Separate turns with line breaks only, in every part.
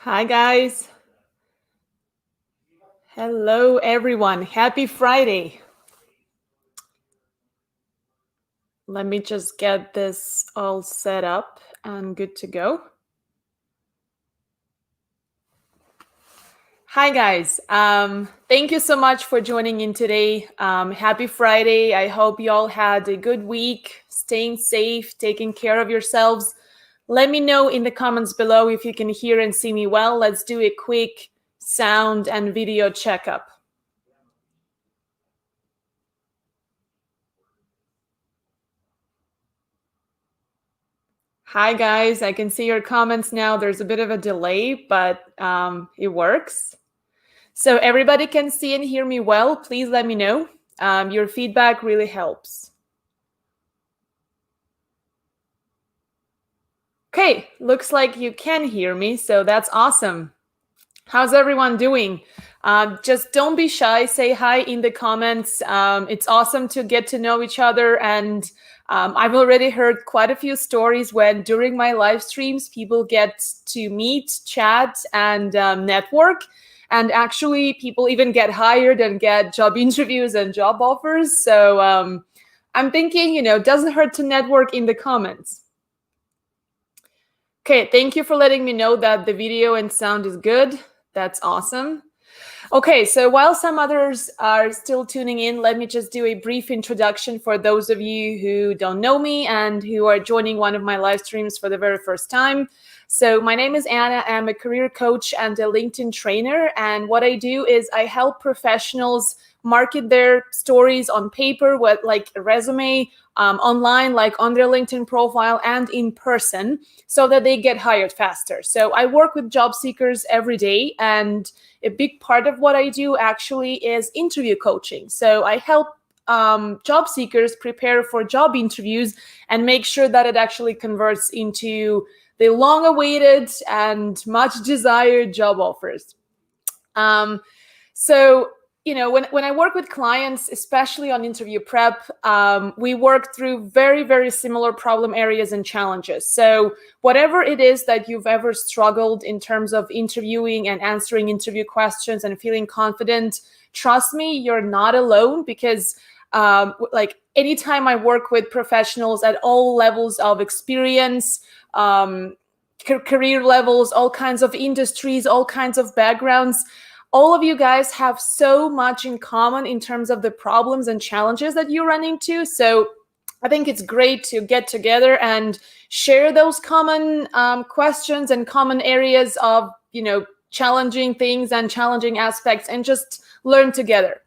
Hi, guys. Hello, everyone. Happy Friday. Let me just get this all set up and good to go. Hi, guys. Thank you so much for joining in today. Happy Friday. I hope you all had a good week, staying safe, taking care of yourselves. Let me know in the comments below if you can hear and see me well. Let's do a quick sound and video checkup. Hi, guys. I can see your comments now. There's a bit of a delay, but it works. So everybody can see and hear me well. Please let me know. Your feedback really helps. Okay, looks like you can hear me, so that's awesome. How's everyone doing? Just don't be shy. Say hi in the comments. It's awesome to get to know each other. And I've already heard quite a few stories when during my live streams, people get to meet, chat, and network. And actually, people even get hired and get job interviews and job offers. So I'm thinking, doesn't hurt to network in the comments. Okay, thank you for letting me know that the video and sound is good. That's awesome. Okay, so while some others are still tuning in, let me just do a brief introduction for those of you who don't know me and who are joining one of my live streams for the very first time. So my name is Anna. I'm a career coach and a LinkedIn trainer. And what I do is I help professionals market their stories on paper, like a resume, online, like on their LinkedIn profile and in person, so that they get hired faster. So I work with job seekers every day, and a big part of what I do actually is interview coaching. So I help job seekers prepare for job interviews and make sure that it actually converts into the long-awaited and much desired job offers. So when I work with clients, especially on interview prep, we work through very, very similar problem areas and challenges. So whatever it is that you've ever struggled in terms of interviewing and answering interview questions and feeling confident, trust me, you're not alone, because anytime I work with professionals at all levels of experience, career levels, all kinds of industries, all kinds of backgrounds, all of you guys have so much in common in terms of the problems and challenges that you run into. So I think it's great to get together and share those common questions and common areas of, challenging things and challenging aspects, and just learn together.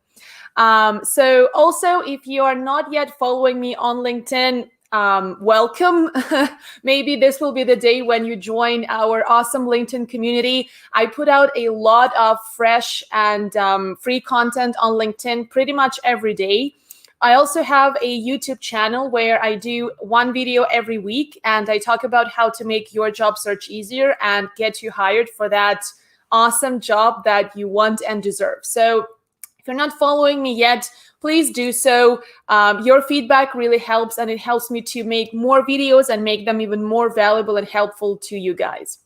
So also, if you are not yet following me on LinkedIn, welcome. Maybe this will be the day when you join our awesome LinkedIn community. I put out a lot of fresh and free content on LinkedIn pretty much every day. I also have a YouTube channel where I do one video every week, and I talk about how to make your job search easier and get you hired for that awesome job that you want and deserve. So if you're not following me yet, please do so. Your feedback really helps, and it helps me to make more videos and make them even more valuable and helpful to you guys.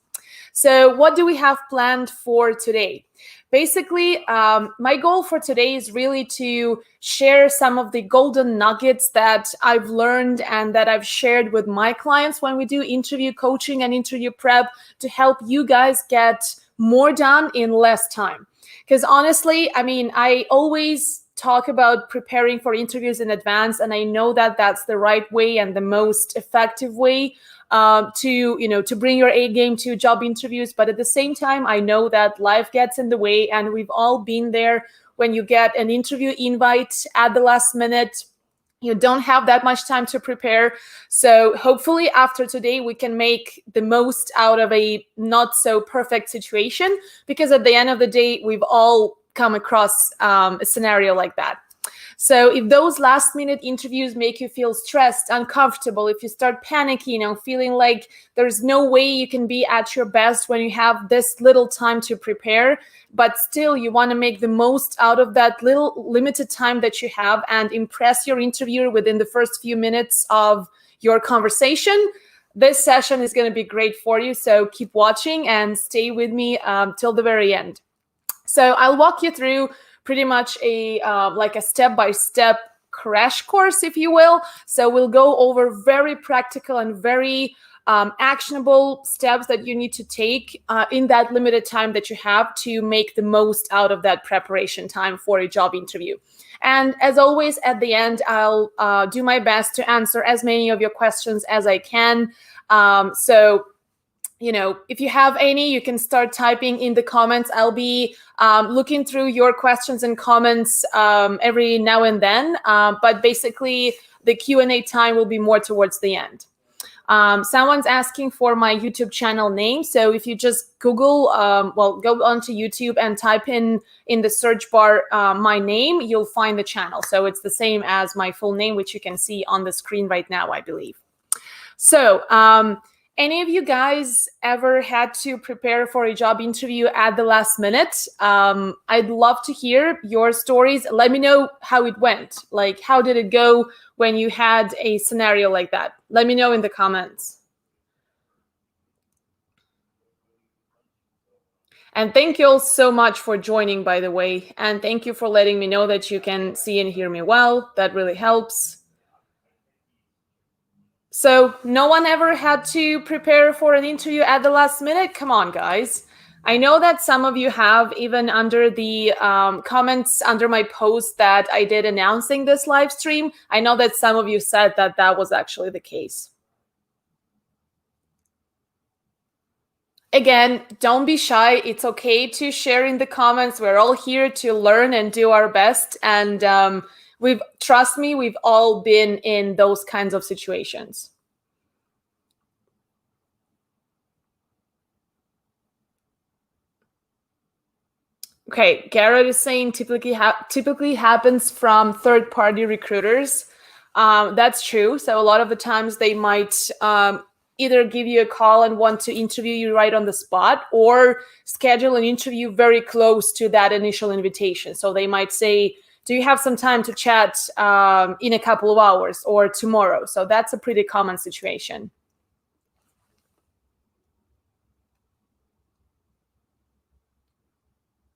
So what do we have planned for today? Basically, my goal for today is really to share some of the golden nuggets that I've learned and that I've shared with my clients when we do interview coaching and interview prep, to help you guys get more done in less time. Because honestly, I always talk about preparing for interviews in advance, and I know that that's the right way and the most effective way to bring your A game to job interviews. But at the same time, I know that life gets in the way, and we've all been there when you get an interview invite at the last minute. You don't have that much time to prepare. So hopefully after today, we can make the most out of a not so perfect situation, because at the end of the day, we've all come across a scenario like that. So if those last minute interviews make you feel stressed, uncomfortable, if you start panicking, feeling like there's no way you can be at your best when you have this little time to prepare, but still you want to make the most out of that little limited time that you have and impress your interviewer within the first few minutes of your conversation, this session is going to be great for you. So keep watching and stay with me till the very end. So I'll walk you through pretty much like a step-by-step crash course, if you will. So we'll go over very practical and very actionable steps that you need to take in that limited time that you have to make the most out of that preparation time for a job interview. And as always, at the end, I'll do my best to answer as many of your questions as I can. So, if you have any, you can start typing in the comments. I'll be looking through your questions and comments every now and then. But basically, the Q&A time will be more towards the end. Someone's asking for my YouTube channel name. So if you just Google, go onto YouTube and type in the search bar my name, you'll find the channel. So it's the same as my full name, which you can see on the screen right now, I believe. So any of you guys ever had to prepare for a job interview at the last minute? I'd love to hear your stories. Let me know how it went. Like, how did it go when you had a scenario like that? Let me know in the comments. And thank you all so much for joining, by the way. And thank you for letting me know that you can see and hear me well. That really helps. So no one ever had to prepare for an interview at the last minute? Come on, guys. I know that some of you have, even under the comments under my post that I did announcing this live stream. I know that some of you said that that was actually the case. Again, don't be shy. It's okay to share in the comments. We're all here to learn and do our best. And trust me, we've all been in those kinds of situations. Okay, Garrett is saying typically happens from third-party recruiters. That's true. So a lot of the times they might either give you a call and want to interview you right on the spot, or schedule an interview very close to that initial invitation. So they might say, do you have some time to chat in a couple of hours or tomorrow? So that's a pretty common situation.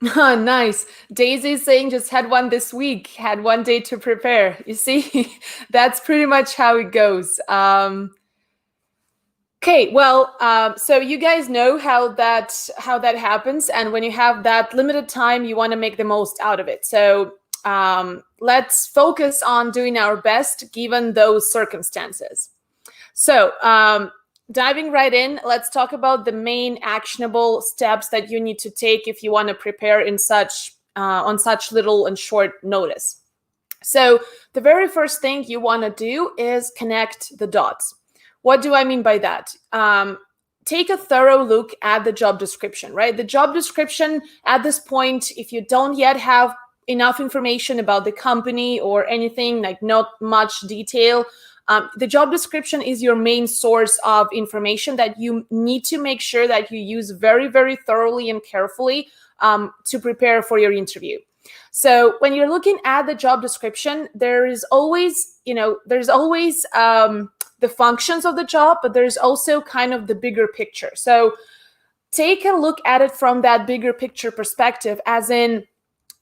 Nice. Daisy is saying just had one this week, had one day to prepare. You see, that's pretty much how it goes. Okay, well, so you guys know how that happens, and when you have that limited time, you want to make the most out of it. So let's focus on doing our best given those circumstances. So diving right in, let's talk about the main actionable steps that you need to take if you want to prepare in on such little and short notice. So the very first thing you want to do is connect the dots. What do I mean by that? Take a thorough look at the job description, right? The job description at this point, if you don't yet have enough information about the company or anything, like not much detail, the job description is your main source of information that you need to make sure that you use very, very thoroughly and carefully to prepare for your interview. So when you're looking at the job description, there's always the functions of the job, but there's also kind of the bigger picture. So take a look at it from that bigger picture perspective, as in,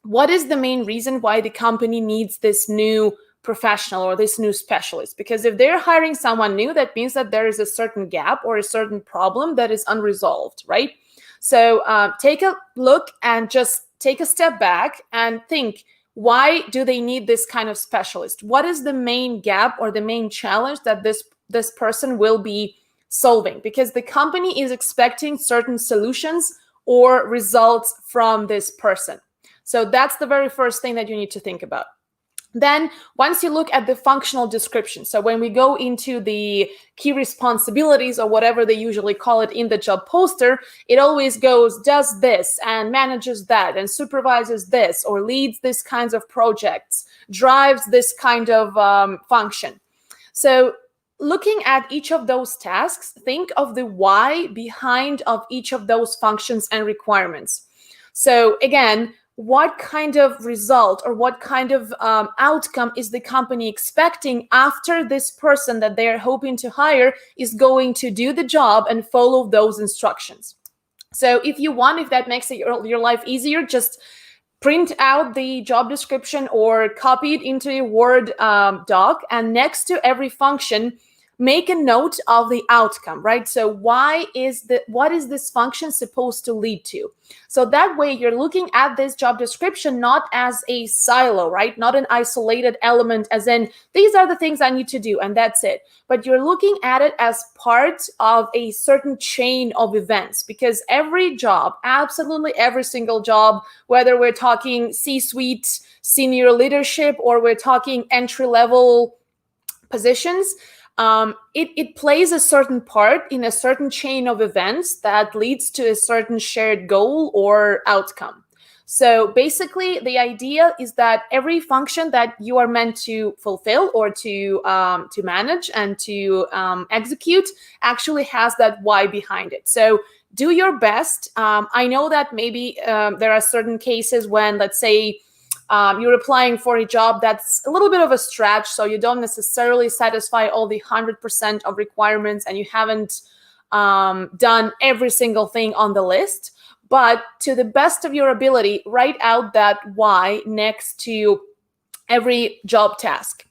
what is the main reason why the company needs this new professional or this new specialist? Because if they're hiring someone new, that means that there is a certain gap or a certain problem that is unresolved, right? So take a look and just take a step back and think, why do they need this kind of specialist? What is the main gap or the main challenge that this person will be solving? Because the company is expecting certain solutions or results from this person. So that's the very first thing that you need to think about. Then once you look at the functional description, so when we go into the key responsibilities or whatever they usually call it in the job poster, it always goes, does this and manages that and supervises this or leads this kinds of projects, drives this kind of function. So looking at each of those tasks, think of the why behind of each of those functions and requirements. So again, what kind of result or what kind of outcome is the company expecting after this person that they're hoping to hire is going to do the job and follow those instructions. So if you want, if that makes your life easier, just print out the job description or copy it into a Word doc, and next to every function, make a note of the outcome, right? So what is this function supposed to lead to? So that way you're looking at this job description not as a silo, right? Not an isolated element as in, these are the things I need to do and that's it. But you're looking at it as part of a certain chain of events, because every job, absolutely every single job, whether we're talking C-suite, senior leadership, or we're talking entry-level positions, it plays a certain part in a certain chain of events that leads to a certain shared goal or outcome. So basically, the idea is that every function that you are meant to fulfill or to manage and to execute actually has that why behind it. So do your best. I know that maybe there are certain cases when, let's say, you're applying for a job that's a little bit of a stretch, so you don't necessarily satisfy all the 100% of requirements and you haven't done every single thing on the list. But to the best of your ability, write out that why next to every job task.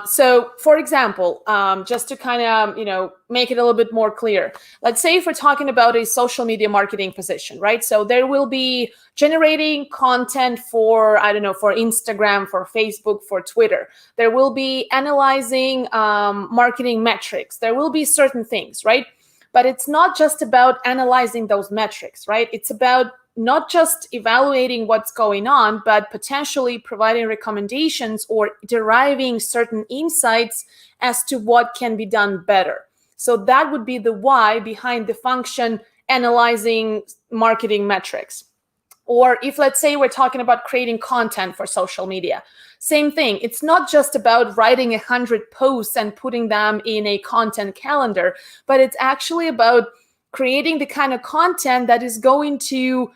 So, for example, just to kind of, make it a little bit more clear, let's say if we're talking about a social media marketing position, right? So there will be generating content for, for Instagram, for Facebook, for Twitter. There will be analyzing marketing metrics. There will be certain things, right? But it's not just about analyzing those metrics, right? It's about not just evaluating what's going on, but potentially providing recommendations or deriving certain insights as to what can be done better. So that would be the why behind the function analyzing marketing metrics. Or if, let's say, we're talking about creating content for social media, same thing. It's not just about writing 100 posts and putting them in a content calendar, but it's actually about creating the kind of content that is going to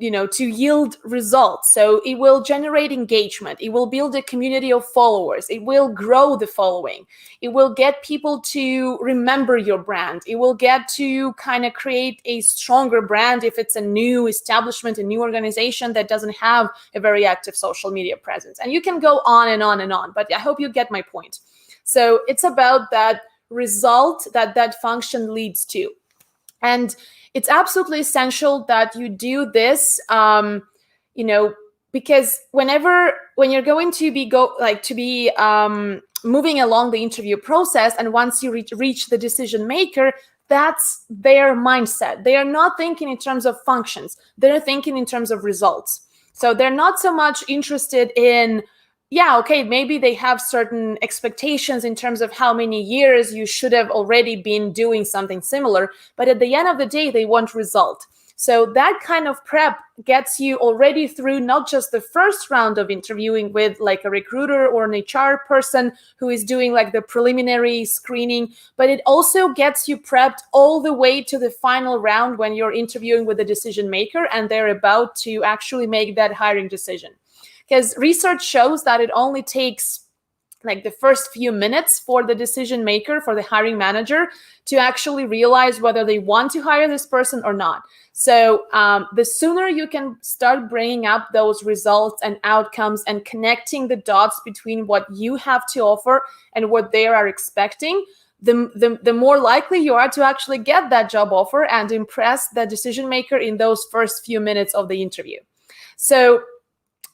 yield results. So it will generate engagement. It will build a community of followers. It will grow the following. It will get people to remember your brand. It will get to kind of create a stronger brand if it's a new establishment, a new organization that doesn't have a very active social media presence. And you can go on and on and on, but I hope you get my point. So it's about that result that function leads to. And it's absolutely essential that you do this, because when you're going to be moving along the interview process, and once you reach the decision maker, that's their mindset. They are not thinking in terms of functions. They're thinking in terms of results. So they're not so much interested in, maybe they have certain expectations in terms of how many years you should have already been doing something similar. But at the end of the day, they want result. So that kind of prep gets you already through not just the first round of interviewing with like a recruiter or an HR person who is doing like the preliminary screening, but it also gets you prepped all the way to the final round when you're interviewing with a decision maker and they're about to actually make that hiring decision. Because research shows that it only takes like the first few minutes for the decision maker, for the hiring manager, to actually realize whether they want to hire this person or not. So the sooner you can start bringing up those results and outcomes and connecting the dots between what you have to offer and what they are expecting, the more likely you are to actually get that job offer and impress the decision maker in those first few minutes of the interview. So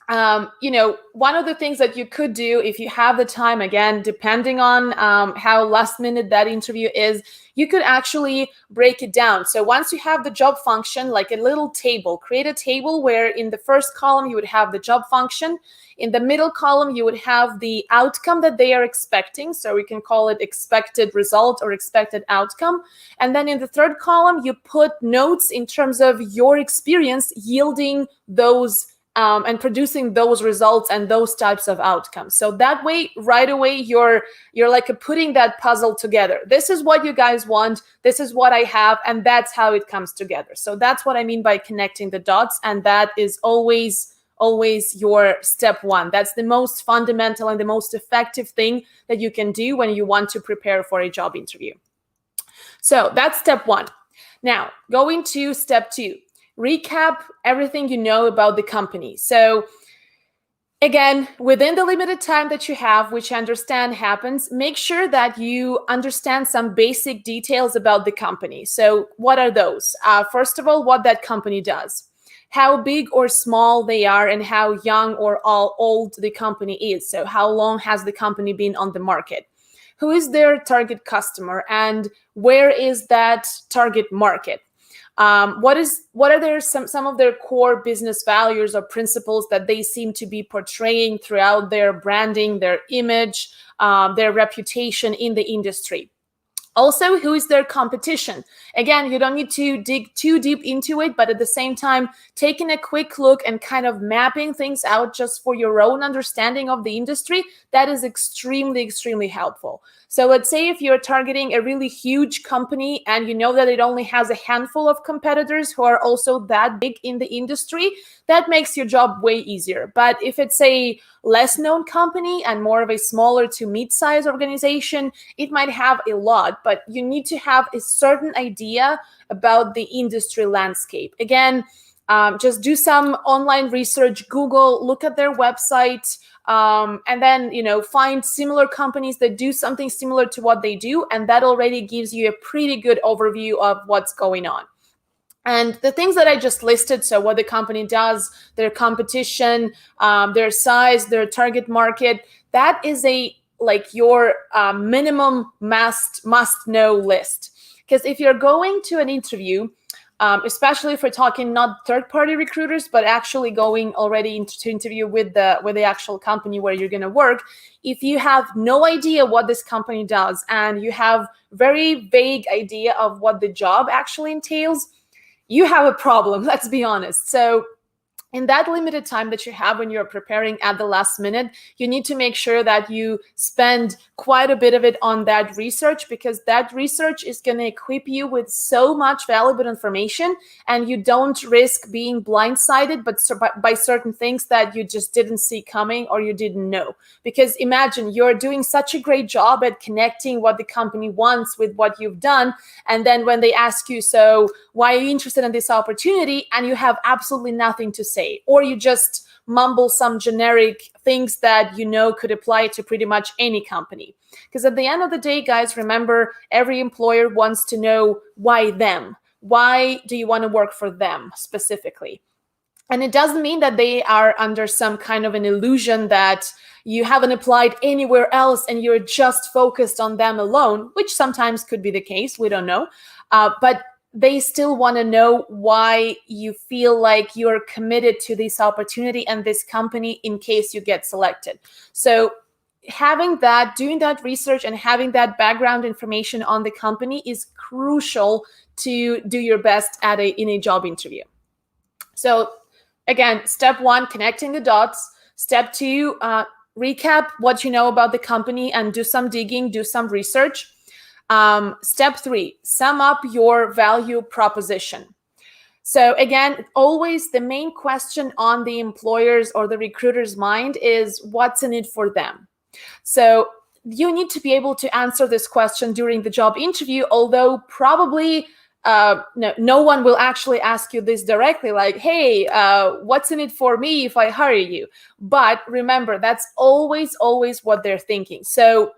one of the things that you could do if you have the time, again, depending on how last minute that interview is, you could actually break it down. So once you have the job function, like a little table, create a table where in the first column you would have the job function. In the middle column, you would have the outcome that they are expecting. So we can call it expected result or expected outcome. And then in the third column, you put notes in terms of your experience yielding those and producing those results and those types of outcomes. So that way, right away, you're like putting that puzzle together. This is what you guys want. This is what I have, and that's how it comes together. So that's what I mean by connecting the dots, and that is always your step one. That's the most fundamental and the most effective thing that you can do when you want to prepare for a job interview. So that's step one. Now, going to step two. Recap everything you know about the company. So again, within the limited time that you have, which I understand happens, make sure that you understand some basic details about the company. So what are those? First of all, what that company does, how big or small they are, and how young or old the company is. So how long has the company been on the market? Who is their target customer, and where is that target market? What are their some of their core business values or principles that they seem to be portraying throughout their branding, their image, their reputation in the industry? Also, who is their competition? Again, you don't need to dig too deep into it, but at the same time, taking a quick look and kind of mapping things out just for your own understanding of the industry, that is extremely, extremely helpful. So let's say if you're targeting a really huge company and you know that it only has a handful of competitors who are also that big in the industry, that makes your job way easier. But if it's a less known company and more of a smaller to mid-sized organization, it might have a lot, but you need to have a certain idea about the industry landscape. Again, just do some online research, Google, look at their website, and then, find similar companies that do something similar to what they do. And that already gives you a pretty good overview of what's going on. And the things that I just listed, so what the company does, their competition, their size, their target market, that is your minimum must know list. Because if you're going to an interview, especially if we're talking not third-party recruiters, but actually going already to interview with the actual company where you're going to work, if you have no idea what this company does and you have very vague idea of what the job actually entails, you have a problem, let's be honest. So in that limited time that you have when you're preparing at the last minute, you need to make sure that you spend quite a bit of it on that research, because that research is going to equip you with so much valuable information, and you don't risk being blindsided by certain things that you just didn't see coming or you didn't know. Because imagine you're doing such a great job at connecting what the company wants with what you've done, and then when they ask you, so why are you interested in this opportunity, and you have absolutely nothing to say, or you just mumble some generic things that could apply to pretty much any company. Because at the end of the day, guys, remember, every employer wants to know why them. Why do you want to work for them specifically? And it doesn't mean that they are under some kind of an illusion that you haven't applied anywhere else and you're just focused on them alone, which sometimes could be the case. We don't know. But they still want to know why you feel like you're committed to this opportunity and this company in case you get selected. So doing that research and having that background information on the company is crucial to do your best in a job interview. So again, step one, connecting the dots. Step two, recap what you know about the company and do some digging, do some research. Step three, sum up your value proposition. So again, always the main question on the employer's or the recruiter's mind is what's in it for them. So you need to be able to answer this question during the job interview, although probably no one will actually ask you this directly, like, hey, what's in it for me if I hire you? But remember, that's always what they're thinking. So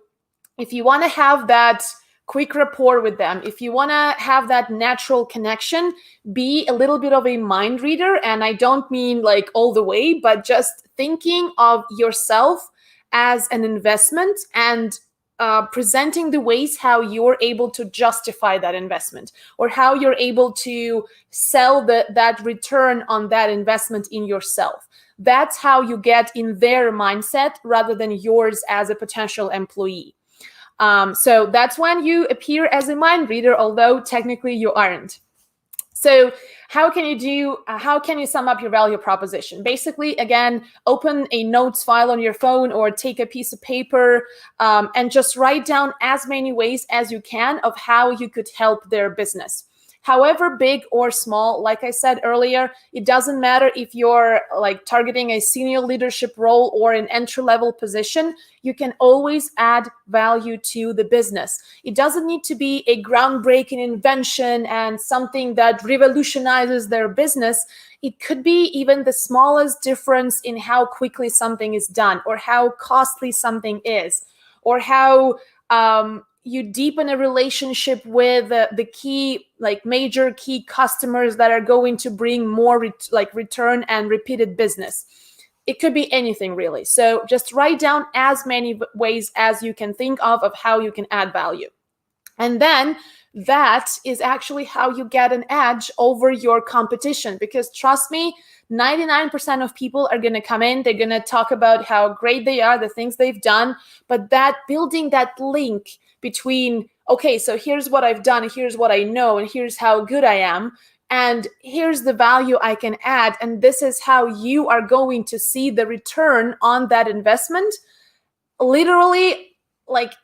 if you want to have that quick rapport with them, if you want to have that natural connection, be a little bit of a mind reader. And I don't mean like all the way, but just thinking of yourself as an investment and presenting the ways how you're able to justify that investment, or how you're able to sell that return on that investment in yourself. That's how you get in their mindset rather than yours as a potential employee. So that's when you appear as a mind reader, although technically you aren't. So how can you sum up your value proposition? Basically, again, open a notes file on your phone or take a piece of paper, and just write down as many ways as you can of how you could help their business. However big or small, like I said earlier, it doesn't matter if you're like targeting a senior leadership role or an entry-level position, you can always add value to the business. It doesn't need to be a groundbreaking invention and something that revolutionizes their business. It could be even the smallest difference in how quickly something is done, or how costly something is, or how you deepen a relationship with the key, like major key customers that are going to bring more return and repeated business. It could be anything really. So just write down as many ways as you can think of how you can add value. And then that is actually how you get an edge over your competition, because trust me, 99% of people are going to come in, they're going to talk about how great they are, the things they've done, but that building that link between, okay, so here's what I've done, here's what I know, and here's how good I am, and here's the value I can add, and this is how you are going to see the return on that investment. Literally, like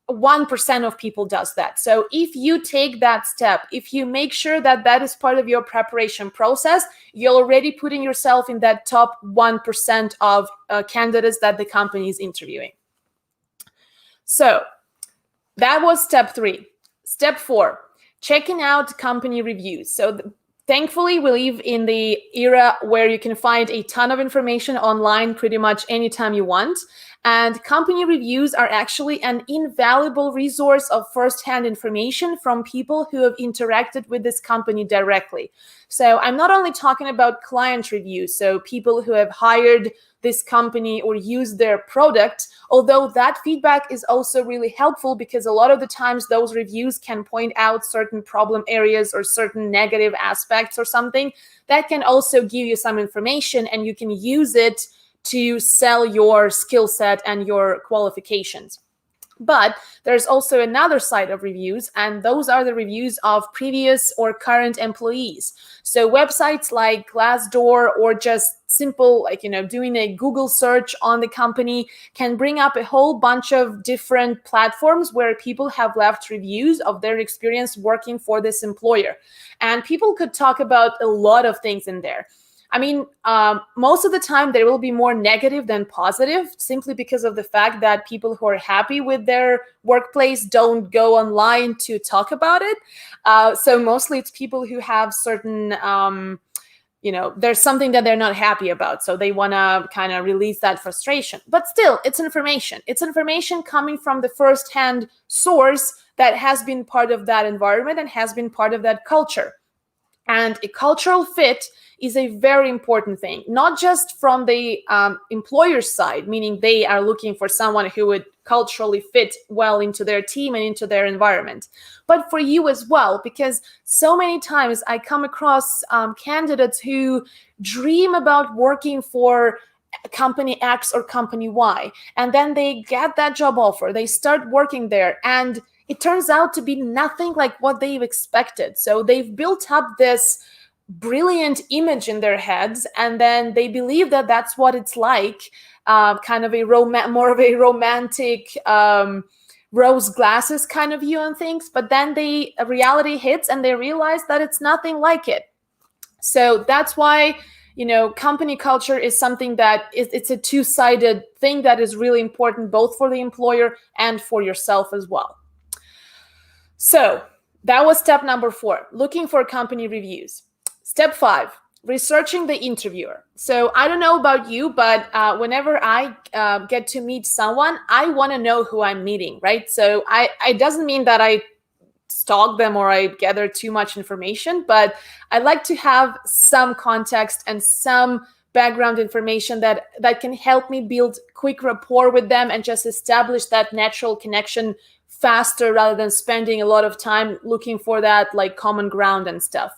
1% of people does that. So if you take that step, if you make sure that that is part of your preparation process, you're already putting yourself in that top 1% of candidates that the company is interviewing. So that was step 3. Step 4, checking out company reviews. So thankfully, we live in the era where you can find a ton of information online pretty much anytime you want. And company reviews are actually an invaluable resource of firsthand information from people who have interacted with this company directly. So I'm not only talking about client reviews, so people who have hired this company or used their product, although that feedback is also really helpful, because a lot of the times those reviews can point out certain problem areas or certain negative aspects or something that can also give you some information, and you can use it to sell your skill set and your qualifications. But there's also another side of reviews, and those are the reviews of previous or current employees. So websites like Glassdoor, or just simple, like, doing a Google search on the company, can bring up a whole bunch of different platforms where people have left reviews of their experience working for this employer. And people could talk about a lot of things in there. I mean, most of the time there will be more negative than positive, simply because of the fact that people who are happy with their workplace don't go online to talk about it. So mostly it's people who have certain, there's something that they're not happy about, so they want to kind of release that frustration. But still, it's information. It's information coming from the first-hand source that has been part of that environment and has been part of that culture. And a cultural fit is a very important thing, not just from the employer's side, meaning they are looking for someone who would culturally fit well into their team and into their environment, but for you as well, because so many times I come across candidates who dream about working for company X or company Y, and then they get that job offer, they start working there, and it turns out to be nothing like what they've expected. So they've built up this brilliant image in their heads, and then they believe that that's what it's like, kind of more of a romantic rose glasses kind of view on things. But then reality hits and they realize that it's nothing like it. So that's why, company culture is something that it's a two-sided thing that is really important, both for the employer and for yourself as well. So that was step number 4, looking for company reviews. Step 5, researching the interviewer. So I don't know about you, but whenever I get to meet someone, I want to know who I'm meeting, right? So it doesn't mean that I stalk them or I gather too much information, but I like to have some context and some background information that can help me build quick rapport with them and just establish that natural connection faster, rather than spending a lot of time looking for that like common ground and stuff.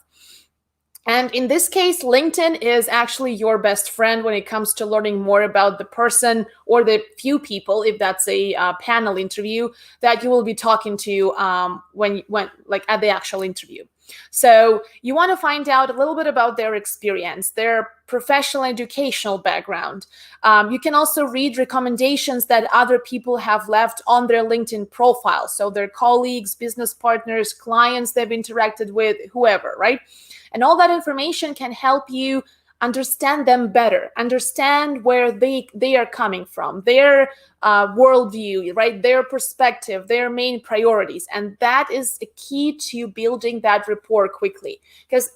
And in this case, LinkedIn is actually your best friend when it comes to learning more about the person or the few people, if that's a panel interview, that you will be talking to when like at the actual interview. So you want to find out a little bit about their experience, their professional educational background. You can also read recommendations that other people have left on their LinkedIn profile. So their colleagues, business partners, clients they've interacted with, whoever, right? And all that information can help you understand them better, understand where they are coming from, their worldview, right? Their perspective, their main priorities. And that is a key to building that rapport quickly. Because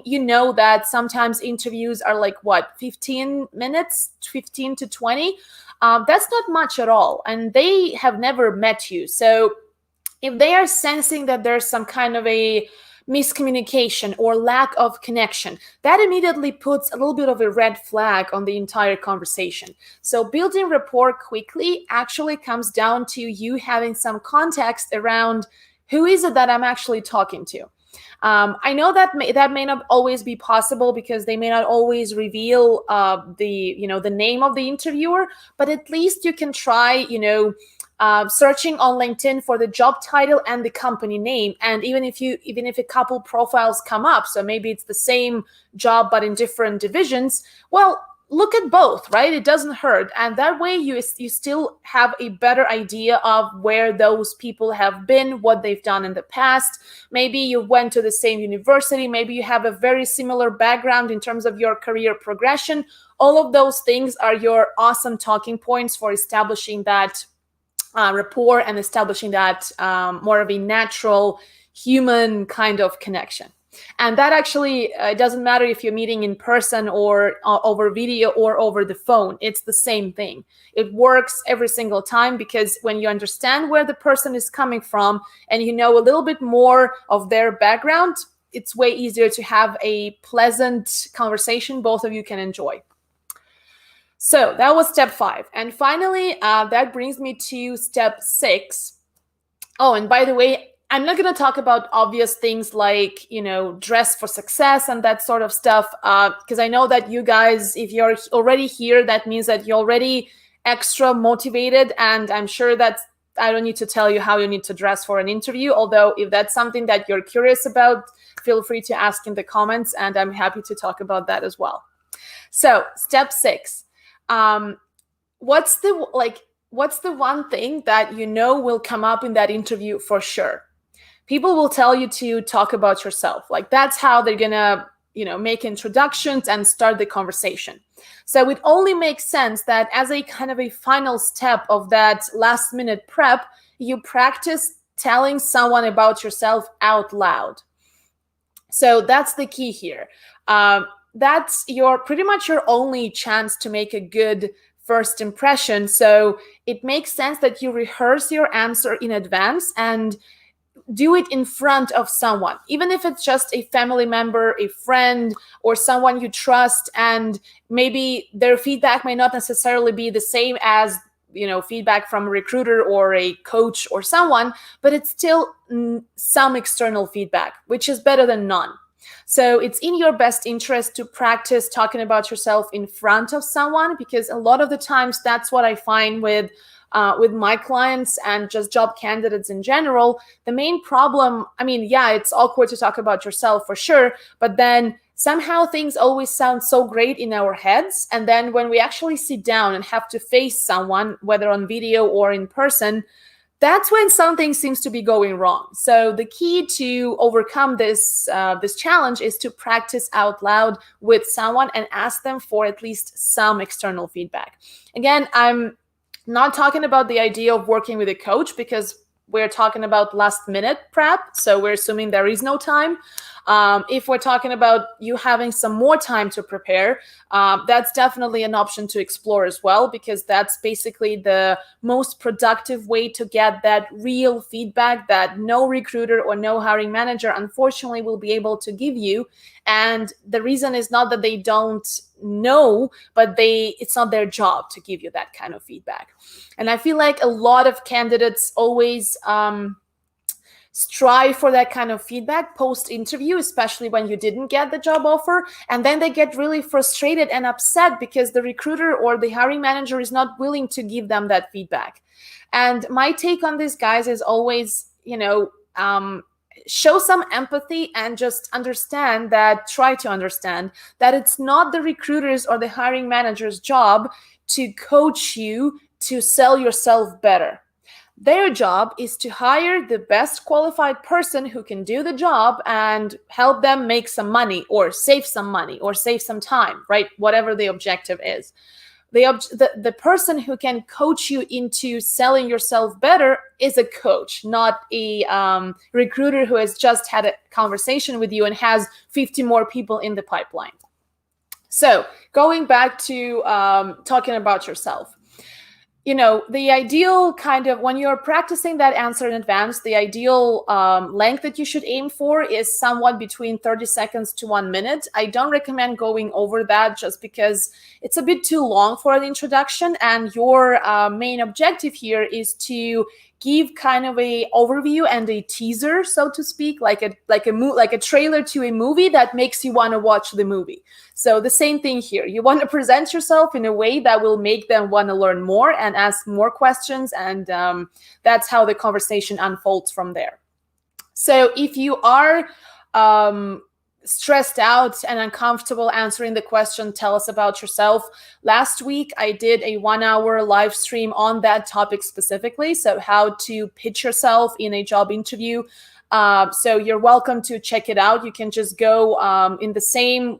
you know that sometimes interviews are like 15 minutes, 15 to 20. That's not much at all. And they have never met you. So if they are sensing that there's some kind of a miscommunication or lack of connection, that immediately puts a little bit of a red flag on the entire conversation. So building rapport quickly actually comes down to you having some context around who is it that I'm actually talking to. I know that may not always be possible because they may not always reveal the name of the interviewer, but at least you can try, searching on LinkedIn for the job title and the company name. And even if a couple profiles come up, so maybe it's the same job but in different divisions, well, look at both, right? It doesn't hurt. And that way you still have a better idea of where those people have been, what they've done in the past. Maybe you went to the same university. Maybe you have a very similar background in terms of your career progression. All of those things are your awesome talking points for establishing that rapport and establishing that more of a natural human kind of connection. And that actually it doesn't matter if you're meeting in person or over video or over the phone. It's the same thing. It works every single time because when you understand where the person is coming from and you know a little bit more of their background, it's way easier to have a pleasant conversation both of you can enjoy. So that was step 5. And finally, that brings me to step 6. Oh, and by the way, I'm not going to talk about obvious things like, dress for success and that sort of stuff, because I know that you guys, if you're already here, that means that you're already extra motivated. And I'm sure that I don't need to tell you how you need to dress for an interview. Although if that's something that you're curious about, feel free to ask in the comments and I'm happy to talk about that as well. So step 6, what's the one thing that will come up in that interview for sure? People will tell you to talk about yourself. Like that's how they're gonna, make introductions and start the conversation. So it only makes sense that as a kind of a final step of that last minute prep, you practice telling someone about yourself out loud. So that's the key here. That's pretty much your only chance to make a good first impression. So it makes sense that you rehearse your answer in advance and do it in front of someone, even if it's just a family member, a friend, or someone you trust, and maybe their feedback may not necessarily be the same as feedback from a recruiter or a coach or someone, but it's still some external feedback, which is better than none. So it's in your best interest to practice talking about yourself in front of someone, because a lot of the times that's what I find with my clients and just job candidates in general. The main problem, it's awkward to talk about yourself for sure, but then somehow things always sound so great in our heads. And then when we actually sit down and have to face someone, whether on video or in person, that's when something seems to be going wrong. So the key to overcome this challenge is to practice out loud with someone and ask them for at least some external feedback. Again, I'm not talking about the idea of working with a coach because we're talking about last minute prep. So we're assuming there is no time. If we're talking about you having some more time to prepare, that's definitely an option to explore as well, because that's basically the most productive way to get that real feedback that no recruiter or no hiring manager, unfortunately, will be able to give you. And the reason is not that they don't know, but it's not their job to give you that kind of feedback. And I feel like a lot of candidates always strive for that kind of feedback post-interview, especially when you didn't get the job offer. And then they get really frustrated and upset because the recruiter or the hiring manager is not willing to give them that feedback. And my take on this, guys, is always, show some empathy and just try to understand that it's not the recruiters or the hiring manager's job to coach you to sell yourself better. Their job is to hire the best qualified person who can do the job and help them make some money or save some time, right? Whatever the objective is. The person who can coach you into selling yourself better is a coach, not a recruiter who has just had a conversation with you and has 50 more people in the pipeline. So going back to talking about yourself, the ideal kind of, when you're practicing that answer in advance, the ideal length that you should aim for is somewhat between 30 seconds to 1 minute. I don't recommend going over that just because it's a bit too long for an introduction. And your main objective here is to give kind of a overview and a teaser, so to speak, like a trailer to a movie that makes you want to watch the movie. So the same thing here. You want to present yourself in a way that will make them want to learn more and ask more questions, and that's how the conversation unfolds from there. So if you are stressed out and uncomfortable answering the question, tell us about yourself. Last week, I did a 1-hour live stream on that topic specifically. So how to pitch yourself in a job interview. So you're welcome to check it out. You can just go in the same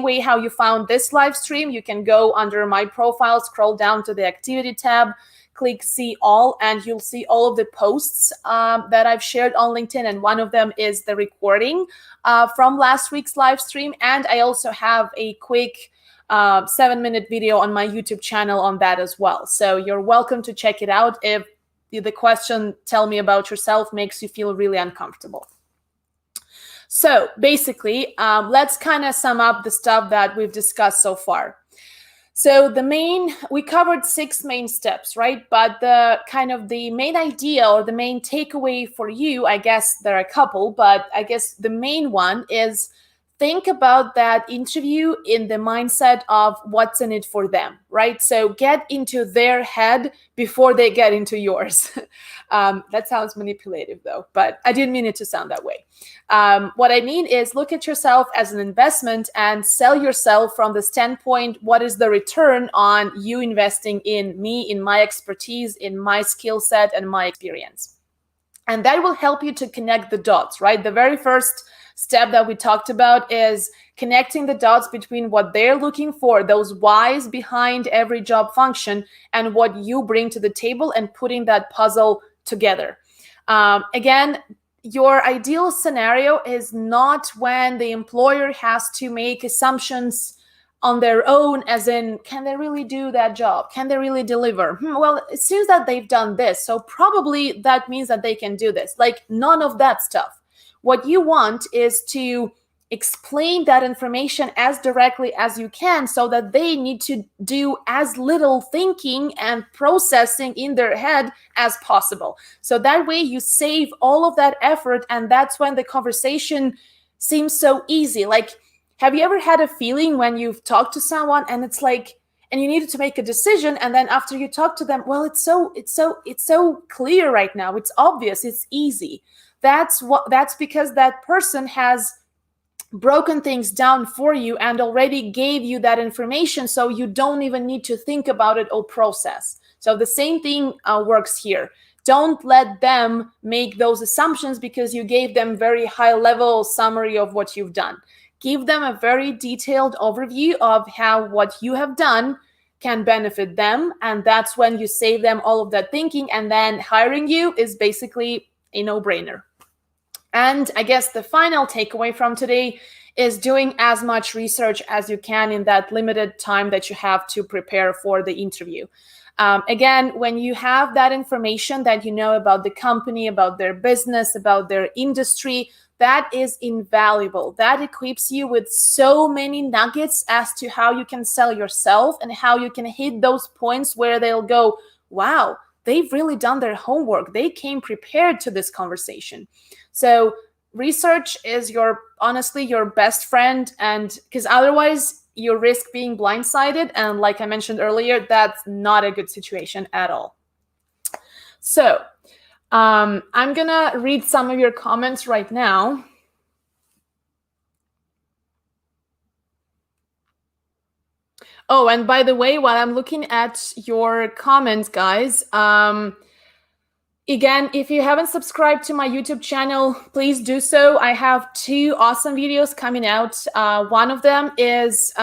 way how you found this live stream. You can go under my profile, scroll down to the activity tab, click see all, and you'll see all of the posts that I've shared on LinkedIn. And one of them is the recording from last week's live stream. And I also have a quick 7-minute video on my YouTube channel on that as well. So you're welcome to check it out if the question, tell me about yourself, makes you feel really uncomfortable. So basically, let's kind of sum up the stuff that we've discussed so far. So we covered 6 main steps, right? But the main idea or the main takeaway for you, I guess there are a couple, but I guess the main one is think about that interview in the mindset of what's in it for them, right? So get into their head before they get into yours. That sounds manipulative though, but I didn't mean it to sound that way. What I mean is look at yourself as an investment and sell yourself from the standpoint, what is the return on you investing in me, in my expertise, in my skill set and my experience? And that will help you to connect the dots, right? The very first step that we talked about is connecting the dots between what they're looking for, those whys behind every job function, and what you bring to the table, and putting that puzzle together. Again, your ideal scenario is not when the employer has to make assumptions on their own, as in, can they really do that job? Can they really deliver? Well, it seems that they've done this, so probably that means that they can do this. Like, none of that stuff. What you want is to explain that information as directly as you can, so that they need to do as little thinking and processing in their head as possible. So that way you save all of that effort, and that's when the conversation seems so easy. Like, have you ever had a feeling when you've talked to someone and it's like, and you needed to make a decision, and then after you talk to them, well, it's so clear right now, it's obvious, it's easy. That's because that person has broken things down for you and already gave you that information, so you don't even need to think about it or process. So the same thing works here. Don't let them make those assumptions because you gave them very high level summary of what you've done. Give them a very detailed overview of how what you have done can benefit them, and that's when you save them all of that thinking, and then hiring you is basically a no-brainer. And I guess the final takeaway from today is doing as much research as you can in that limited time that you have to prepare for the interview. Again, when you have that information that you know about the company, about their business, about their industry, that is invaluable. That equips you with so many nuggets as to how you can sell yourself and how you can hit those points where they'll go, wow, they've really done their homework. They came prepared to this conversation. So research is honestly your best friend, and because otherwise you risk being blindsided. And like I mentioned earlier, that's not a good situation at all. So I'm gonna read some of your comments right now. Oh, and by the way, while I'm looking at your comments, guys, again, if you haven't subscribed to my YouTube channel, please do so. I have 2 awesome videos coming out. One of them is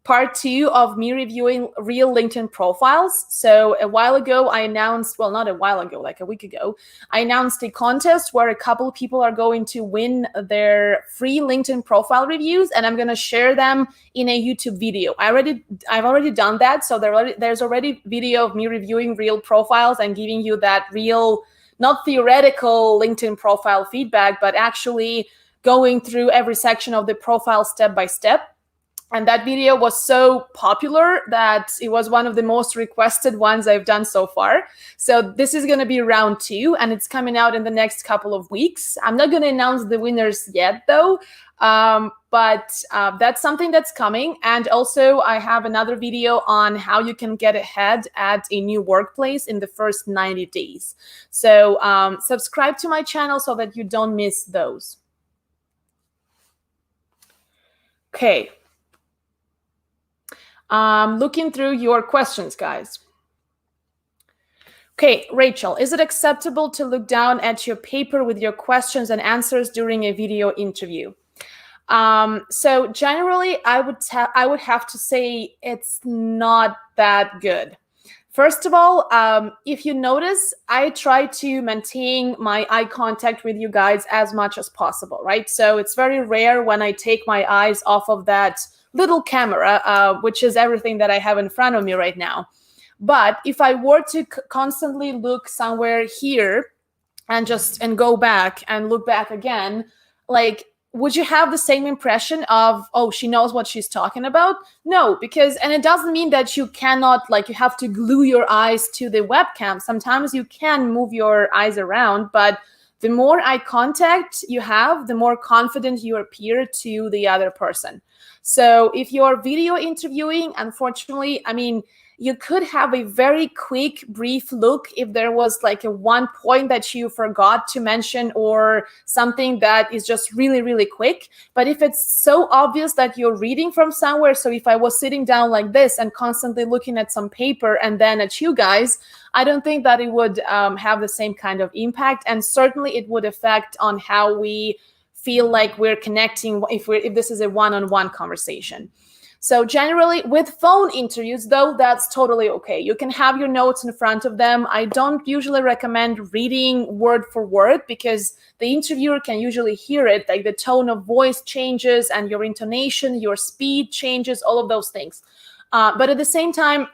part 2 of me reviewing real LinkedIn profiles. So a while ago, I announced, well, not a while ago, like a week ago, I announced a contest where a couple of people are going to win their free LinkedIn profile reviews, and I'm going to share them in a YouTube video. I've already done that. So there's already video of me reviewing real profiles and giving you that real, not theoretical LinkedIn profile feedback, but actually going through every section of the profile step by step. And that video was so popular that it was one of the most requested ones I've done so far. So this is going to be round 2, and it's coming out in the next couple of weeks. I'm not going to announce the winners yet, though. But that's something that's coming. And also, I have another video on how you can get ahead at a new workplace in the first 90 days. So subscribe to my channel so that you don't miss those. Okay. Looking through your questions, guys. Okay, Rachel, is it acceptable to look down at your paper with your questions and answers during a video interview? So generally, I would have to say it's not that good. First of all, if you notice, I try to maintain my eye contact with you guys as much as possible, right? So it's very rare when I take my eyes off of that little camera, which is everything that I have in front of me right now. But if I were to constantly look somewhere here and go back and look back again, like, would you have the same impression of, oh, she knows what she's talking about? No, because, and it doesn't mean that you cannot, like, you have to glue your eyes to the webcam. Sometimes you can move your eyes around, but the more eye contact you have, the more confident you appear to the other person. So if you're video interviewing, unfortunately, I mean, you could have a very quick, brief look if there was like a one point that you forgot to mention or something that is just really, really quick. But if it's so obvious that you're reading from somewhere, so if I was sitting down like this and constantly looking at some paper and then at you guys, I don't think that it would have the same kind of impact. And certainly it would affect on how we feel like we're connecting if this is a one-on-one conversation. So generally with phone interviews, though, that's totally okay. You can have your notes in front of them. I don't usually recommend reading word for word because the interviewer can usually hear it, like the tone of voice changes and your intonation, your speed changes, all of those things. But at the same time,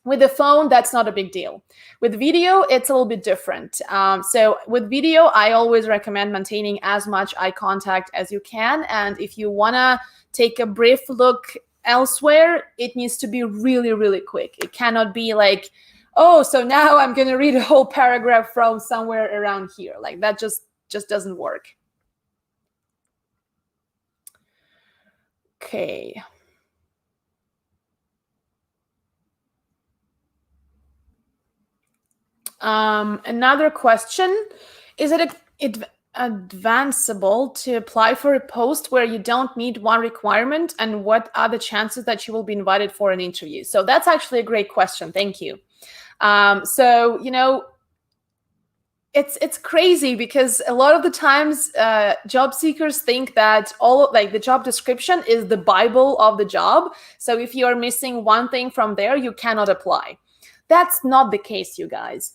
with the phone, that's not a big deal. With video, it's a little bit different. So with video, I always recommend maintaining as much eye contact as you can. And if you want to take a brief look elsewhere, it needs to be really, really quick. It cannot be like, oh, so now I'm going to read a whole paragraph from somewhere around here. Like that just doesn't work. Okay. Another question, is it advanceable to apply for a post where you don't meet one requirement, and what are the chances that you will be invited for an interview? So that's actually a great question. Thank you. So, you know, it's crazy because a lot of the times job seekers think that the job description is the Bible of the job. So if you are missing one thing from there, you cannot apply. That's not the case, you guys.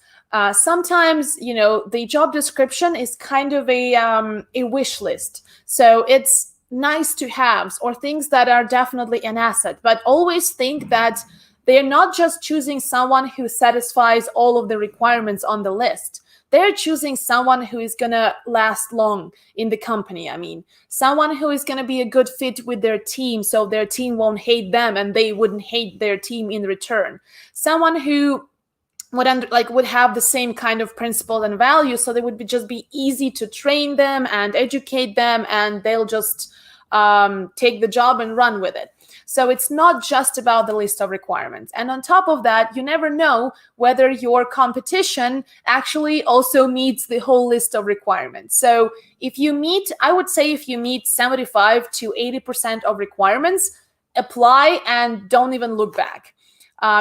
Sometimes, you know, the job description is kind of a wish list. So it's nice to have or things that are definitely an asset, but always think that they're not just choosing someone who satisfies all of the requirements on the list. They're choosing someone who is going to last long in the company. I mean, someone who is going to be a good fit with their team, so their team won't hate them and they wouldn't hate their team in return. Someone who would have the same kind of principles and values, so they would just be easy to train them and educate them, and they'll just take the job and run with it. So it's not just about the list of requirements. And on top of that, you never know whether your competition actually also meets the whole list of requirements. So I would say if you meet 75 to 80% of requirements, apply and don't even look back.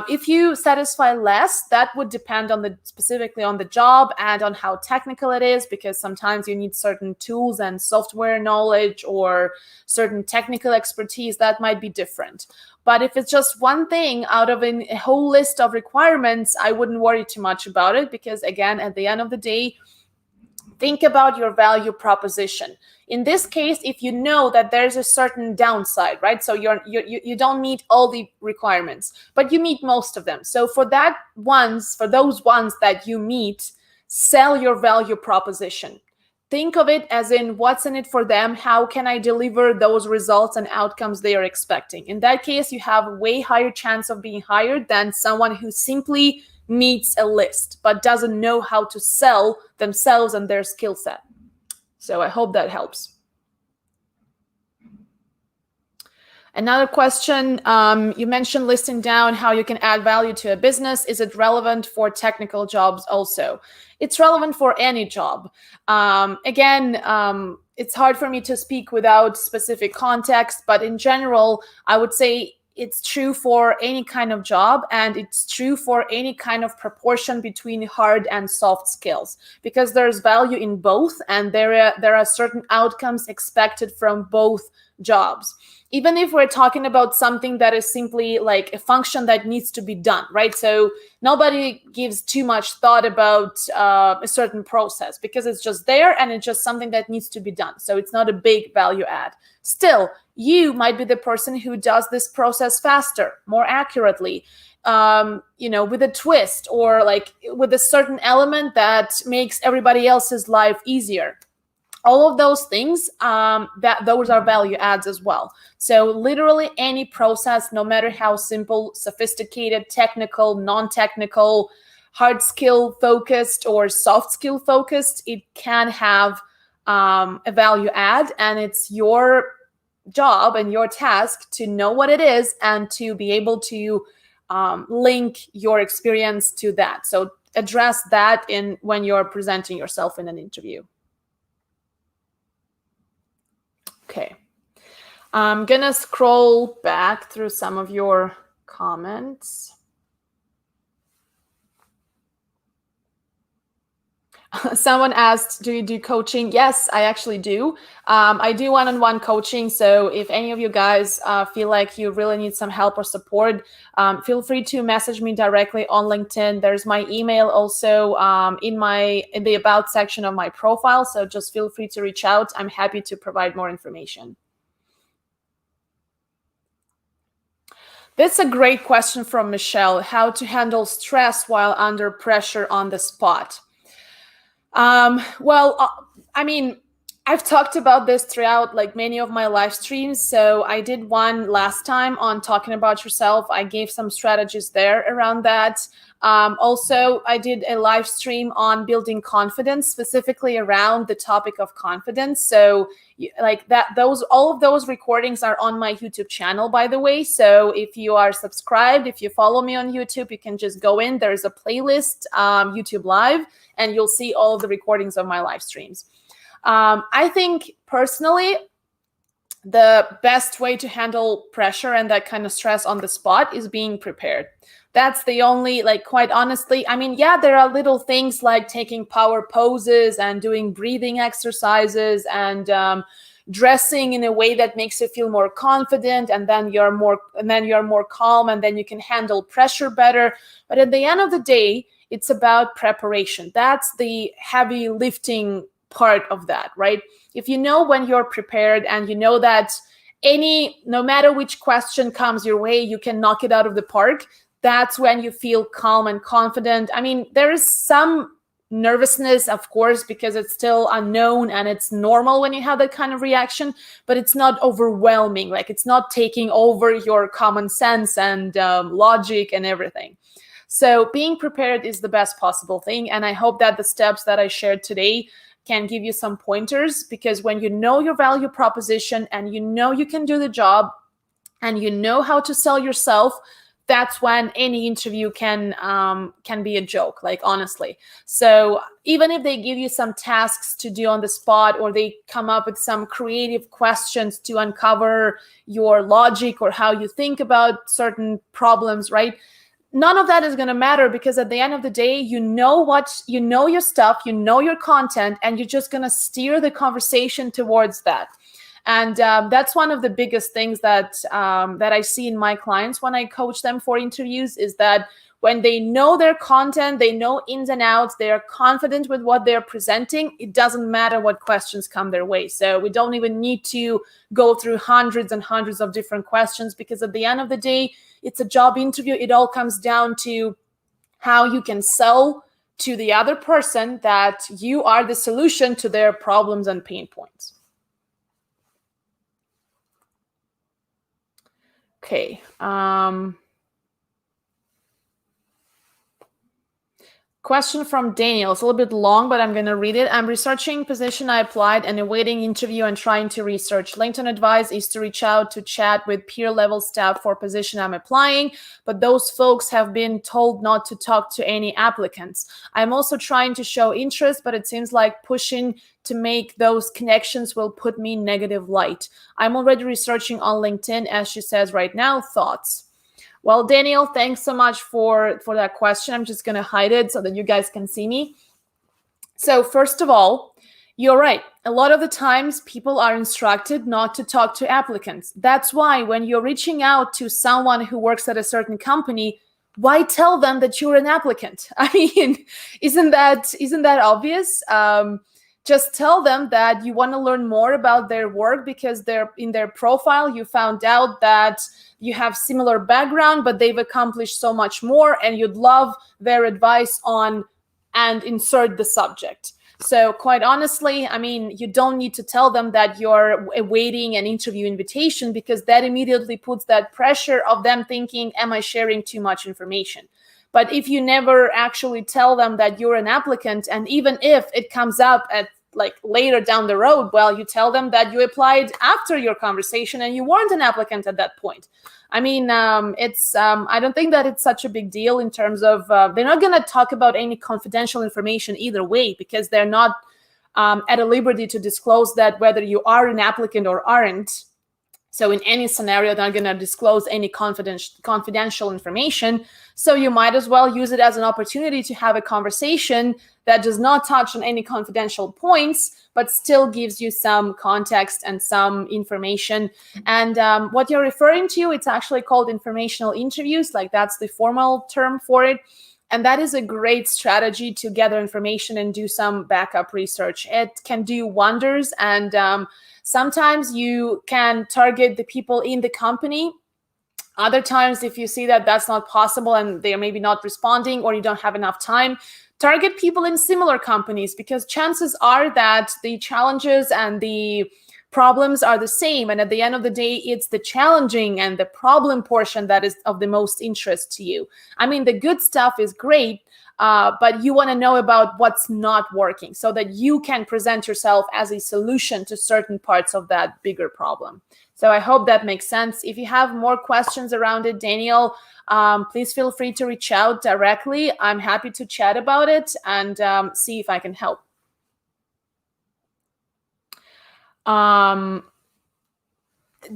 If you satisfy less, that would depend on specifically on the job and on how technical it is, because sometimes you need certain tools and software knowledge or certain technical expertise that might be different. But if it's just one thing out of a whole list of requirements, I wouldn't worry too much about it, because again, at the end of the day, think about your value proposition. In this case, if you know that there's a certain downside, right? So you don't meet all the requirements, but you meet most of them. So for those ones that you meet, sell your value proposition. Think of it as in what's in it for them. How can I deliver those results and outcomes they are expecting? In that case, you have a way higher chance of being hired than someone who simply meets a list but doesn't know how to sell themselves and their skill set. So I hope that helps. Another question, you mentioned listing down how you can add value to a business. Is it relevant for technical jobs also? It's relevant for any job. Again, it's hard for me to speak without specific context, but in general, I would say it's true for any kind of job, and it's true for any kind of proportion between hard and soft skills, because there's value in both, and there are certain outcomes expected from both jobs. Even if we're talking about something that is simply like a function that needs to be done, right? So nobody gives too much thought about a certain process because it's just there and it's just something that needs to be done. So it's not a big value add. Still, you might be the person who does this process faster, more accurately, with a twist, or like with a certain element that makes everybody else's life easier. All of those things, those are value adds as well. So literally any process, no matter how simple, sophisticated, technical, non-technical, hard skill focused or soft skill focused, it can have a value add, and it's your job and your task to know what it is and to be able to link your experience to that. So address that when you're presenting yourself in an interview. Okay, I'm gonna scroll back through some of your comments. Someone asked, do you do coaching? Yes, I actually do. I do one-on-one coaching. So if any of you guys feel like you really need some help or support, feel free to message me directly on LinkedIn. There's my email also in the about section of my profile. So just feel free to reach out. I'm happy to provide more information. That's a great question from Michelle. How to handle stress while under pressure on the spot? I've talked about this throughout like many of my live streams. So I did one last time on talking about yourself. I gave some strategies there around that. Also, I did a live stream on building confidence, specifically around the topic of confidence. So like that, all of those recordings are on my YouTube channel, by the way. So if you are subscribed, if you follow me on YouTube, you can just go in. There's a playlist, YouTube Live, and you'll see all of the recordings of my live streams. I think personally, the best way to handle pressure and that kind of stress on the spot is being prepared. That's the only, like, quite honestly, there are little things like taking power poses and doing breathing exercises and dressing in a way that makes you feel more confident, and then you're more calm, and then you can handle pressure better. But at the end of the day, it's about preparation. That's the heavy lifting part of that, right? If you know when you're prepared and you know that no matter which question comes your way, you can knock it out of the park, that's when you feel calm and confident. There is some nervousness, of course, because it's still unknown, and it's normal when you have that kind of reaction, but it's not overwhelming. Like, it's not taking over your common sense and logic and everything. So being prepared is the best possible thing. And I hope that the steps that I shared today can give you some pointers, because when you know your value proposition and you know you can do the job, and you know how to sell yourself, that's when any interview can be a joke, like, honestly. So even if they give you some tasks to do on the spot, or they come up with some creative questions to uncover your logic or how you think about certain problems, right? None of that is going to matter, because at the end of the day, you know your stuff, you know your content, and you're just going to steer the conversation towards that. And that's one of the biggest things that I see in my clients when I coach them for interviews, is that when they know their content, they know ins and outs, they are confident with what they're presenting, it doesn't matter what questions come their way. So we don't even need to go through hundreds and hundreds of different questions, because at the end of the day, it's a job interview. It all comes down to how you can sell to the other person that you are the solution to their problems and pain points. Okay. Question from Daniel. It's a little bit long, but I'm going to read it. I'm researching position I applied and awaiting interview and trying to research. LinkedIn advice is to reach out to chat with peer level staff for position I'm applying, but those folks have been told not to talk to any applicants. I'm also trying to show interest, but it seems like pushing to make those connections will put me in negative light. I'm already researching on LinkedIn, as she says right now. Thoughts? Well, Daniel, thanks so much for that question. I'm just going to hide it so that you guys can see me. So first of all, you're right. A lot of the times people are instructed not to talk to applicants. That's why when you're reaching out to someone who works at a certain company, why tell them that you're an applicant? I mean, isn't that obvious? Just tell them that you want to learn more about their work, because they're in their profile, you found out that you have similar background, but they've accomplished so much more, and you'd love their advice on, and insert the subject. So quite honestly, I mean, you don't need to tell them that you're awaiting an interview invitation, because that immediately puts that pressure of them thinking, am I sharing too much information? But if you never actually tell them that you're an applicant, and even if it comes up at like later down the road, well, you tell them that you applied after your conversation and you weren't an applicant at that point. I mean, I don't think that it's such a big deal in terms of they're not going to talk about any confidential information either way, because they're not at a liberty to disclose that, whether you are an applicant or aren't. So in any scenario, they're not going to disclose any confidential information. So you might as well use it as an opportunity to have a conversation that does not touch on any confidential points, but still gives you some context and some information. And what you're referring to, it's actually called informational interviews. Like, that's the formal term for it. And that is a great strategy to gather information and do some backup research. It can do wonders. And sometimes you can target the people in the company. Other times, if you see that that's not possible and they're maybe not responding, or you don't have enough time, target people in similar companies, because chances are that the challenges and the problems are the same. And at the end of the day, it's the challenging and the problem portion that is of the most interest to you. I mean, the good stuff is great, but you want to know about what's not working so that you can present yourself as a solution to certain parts of that bigger problem. So I hope that makes sense. If you have more questions around it, Daniel, please feel free to reach out directly. I'm happy to chat about it and see if I can help.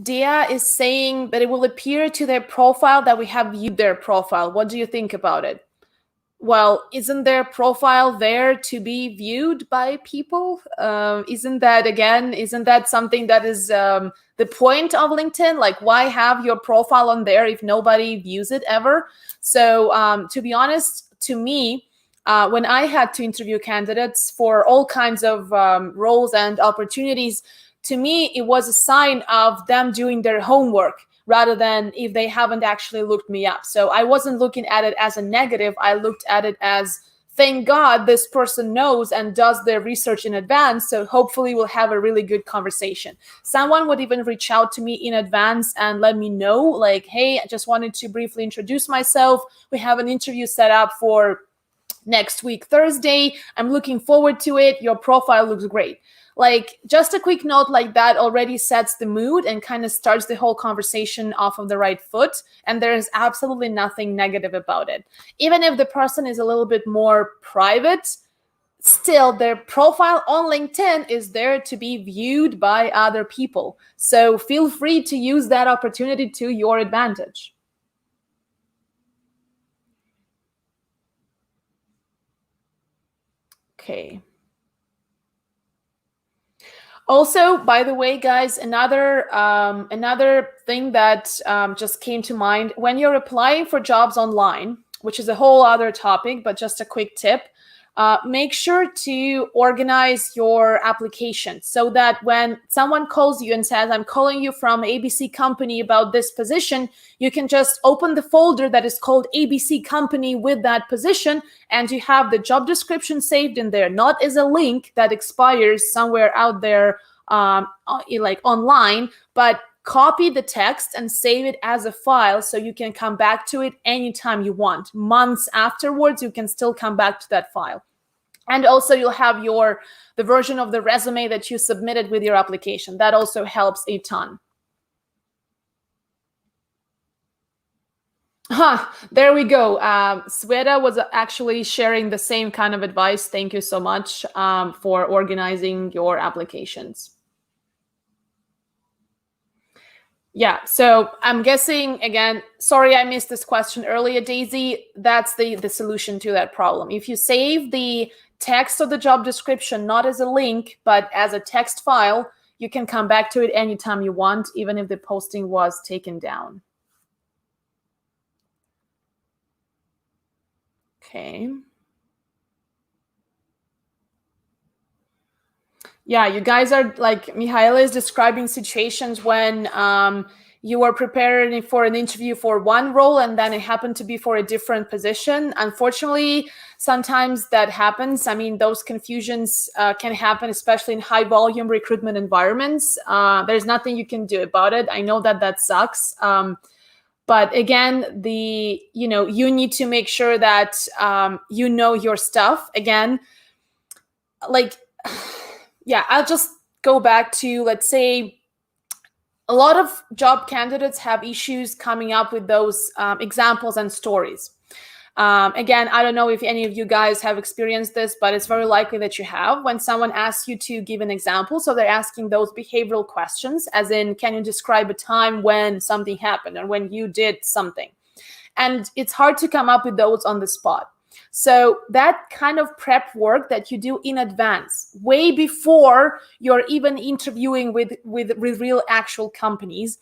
Dia is saying that it will appear to their profile that we have viewed their profile. What do you think about it? Well, isn't their profile there to be viewed by people? Isn't that something that is the point of LinkedIn? Like, why have your profile on there if nobody views it ever? So to be honest, to me, when I had to interview candidates for all kinds of roles and opportunities, to me, it was a sign of them doing their homework, rather than if they haven't actually looked me up. So I wasn't looking at it as a negative. I looked at it as, thank God this person knows and does their research in advance. So hopefully we'll have a really good conversation. Someone would even reach out to me in advance and let me know, like, hey, I just wanted to briefly introduce myself. We have an interview set up for next week, Thursday. I'm looking forward to it. Your profile looks great. Like, just a quick note like that already sets the mood and kind of starts the whole conversation off of the right foot. And there is absolutely nothing negative about it. Even if the person is a little bit more private, still their profile on LinkedIn is there to be viewed by other people. So feel free to use that opportunity to your advantage. Okay. Also, by the way, guys, another thing that just came to mind when you're applying for jobs online, which is a whole other topic, but just a quick tip. Make sure to organize your application so that when someone calls you and says, I'm calling you from ABC company about this position, you can just open the folder that is called ABC company with that position, and you have the job description saved in there, not as a link that expires somewhere out there like online, but copy the text and save it as a file so you can come back to it anytime you want. Months afterwards, you can still come back to that file. And also you'll have the version of the resume that you submitted with your application. That also helps a ton. There we go. Sveta was actually sharing the same kind of advice. Thank you so much for organizing your applications. Yeah, so I'm guessing, again, sorry I missed this question earlier, Daisy. That's the solution to that problem. If you save the text of the job description, not as a link, but as a text file, you can come back to it anytime you want, even if the posting was taken down. Okay. Yeah, you guys are like, Mihaela is describing situations when you were preparing for an interview for one role and then it happened to be for a different position. Unfortunately, sometimes that happens. I mean, those confusions can happen, especially in high volume recruitment environments. There's nothing you can do about it. I know that sucks. But again, you need to make sure that you know your stuff. Again, like, yeah, I'll just go back to, let's say, a lot of job candidates have issues coming up with those examples and stories. Again, I don't know if any of you guys have experienced this, but it's very likely that you have. When someone asks you to give an example, so they're asking those behavioral questions, as in, can you describe a time when something happened or when you did something? And it's hard to come up with those on the spot. So that kind of prep work that you do in advance, way before you're even interviewing with real actual companies,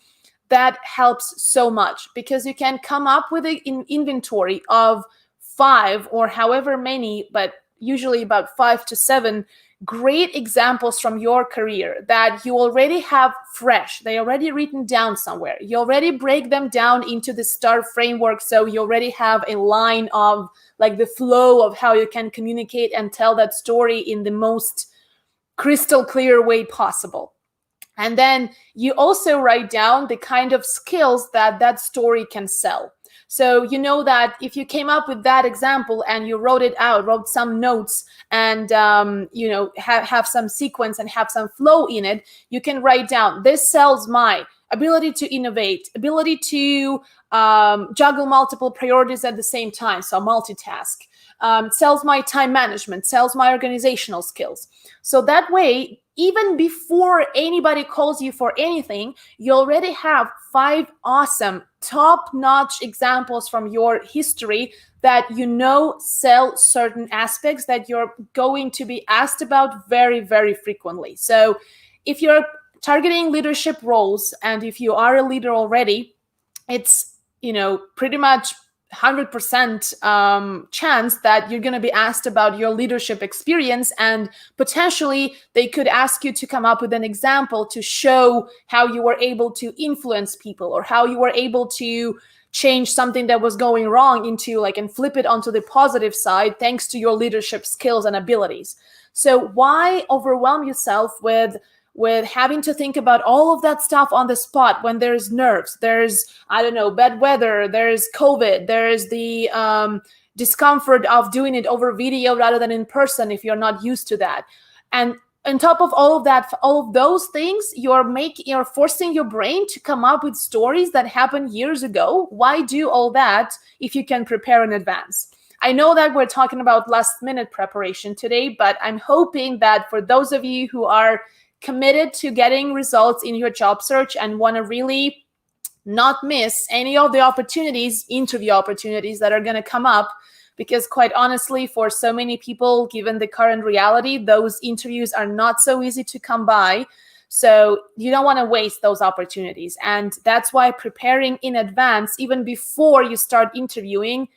that helps so much, because you can come up with an inventory of 5 or however many, but usually about 5 to 7 great examples from your career that you already have fresh. They already written down somewhere. You already break them down into the STAR framework. So you already have a line of like the flow of how you can communicate and tell that story in the most crystal clear way possible. And then you also write down the kind of skills that story can sell. So you know that if you came up with that example and you wrote it out, wrote some notes, and have some sequence and have some flow in it, you can write down, this sells my ability to innovate, ability to juggle multiple priorities at the same time, so multitask, sells my time management, sells my organizational skills. So that way, even before anybody calls you for anything, you already have 5 awesome, top-notch examples from your history that sell certain aspects that you're going to be asked about very, very frequently. So if you're targeting leadership roles and if you are a leader already, it's pretty much 100% chance that you're going to be asked about your leadership experience, and potentially they could ask you to come up with an example to show how you were able to influence people or how you were able to change something that was going wrong and flip it onto the positive side thanks to your leadership skills and abilities. So why overwhelm yourself with with having to think about all of that stuff on the spot when there's nerves, there's, I don't know, bad weather, there's COVID, there's the discomfort of doing it over video rather than in person if you're not used to that. And on top of all of that, all of those things, you're forcing your brain to come up with stories that happened years ago. Why do all that if you can prepare in advance? I know that we're talking about last minute preparation today, but I'm hoping that for those of you who are committed to getting results in your job search and want to really not miss any of the opportunities, interview opportunities that are going to come up, because quite honestly, for so many people, given the current reality, those interviews are not so easy to come by. So you don't want to waste those opportunities. And that's why preparing in advance, even before you start interviewing,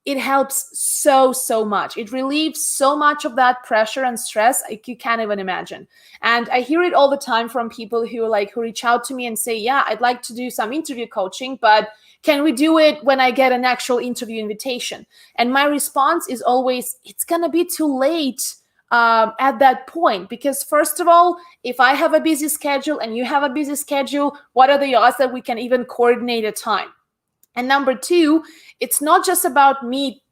it helps so much. It relieves so much of that pressure and stress like you can't even imagine. And I hear it all the time from people who reach out to me and say, yeah, I'd like to do some interview coaching, but can we do it when I get an actual interview invitation? And my response is always, it's going to be too late at that point. Because first of all, if I have a busy schedule and you have a busy schedule, what are the odds that we can even coordinate a time? And number two, it's not just about me,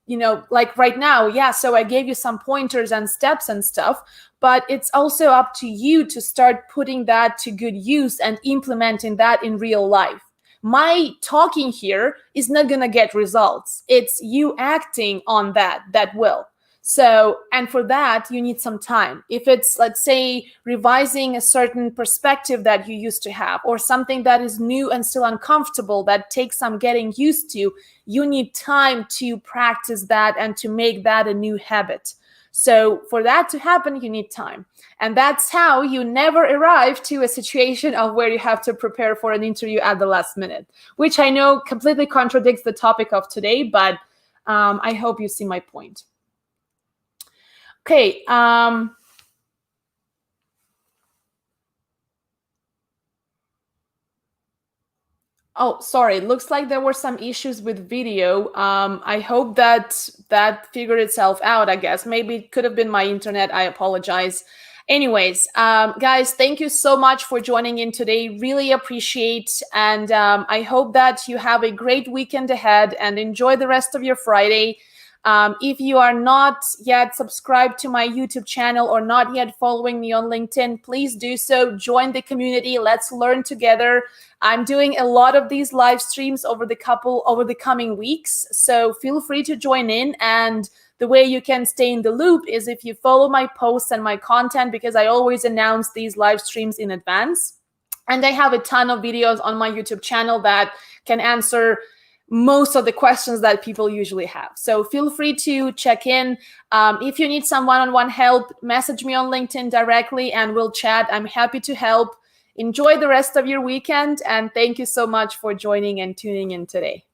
like right now, yeah, so I gave you some pointers and steps and stuff, but it's also up to you to start putting that to good use and implementing that in real life. My talking here is not going to get results. It's you acting on that will. So, and for that, you need some time. If it's, let's say, revising a certain perspective that you used to have, or something that is new and still uncomfortable that takes some getting used to, you need time to practice that and to make that a new habit. So for that to happen, you need time. And that's how you never arrive to a situation of where you have to prepare for an interview at the last minute, which I know completely contradicts the topic of today, but I hope you see my point. Okay. Oh, sorry. It looks like there were some issues with video. I hope that figured itself out, I guess. Maybe it could have been my internet. I apologize. Anyways, guys, thank you so much for joining in today. Really appreciate. And I hope that you have a great weekend ahead and enjoy the rest of your Friday. If you are not yet subscribed to my YouTube channel or not yet following me on LinkedIn, please do so. Join the community. Let's learn together. I'm doing a lot of these live streams over the coming weeks, so feel free to join in. And the way you can stay in the loop is if you follow my posts and my content, because I always announce these live streams in advance. And I have a ton of videos on my YouTube channel that can answer most of the questions that people usually have. So feel free to check in. If you need some one-on-one help, message me on LinkedIn directly and we'll chat. I'm happy to help. Enjoy the rest of your weekend, and thank you so much for joining and tuning in today.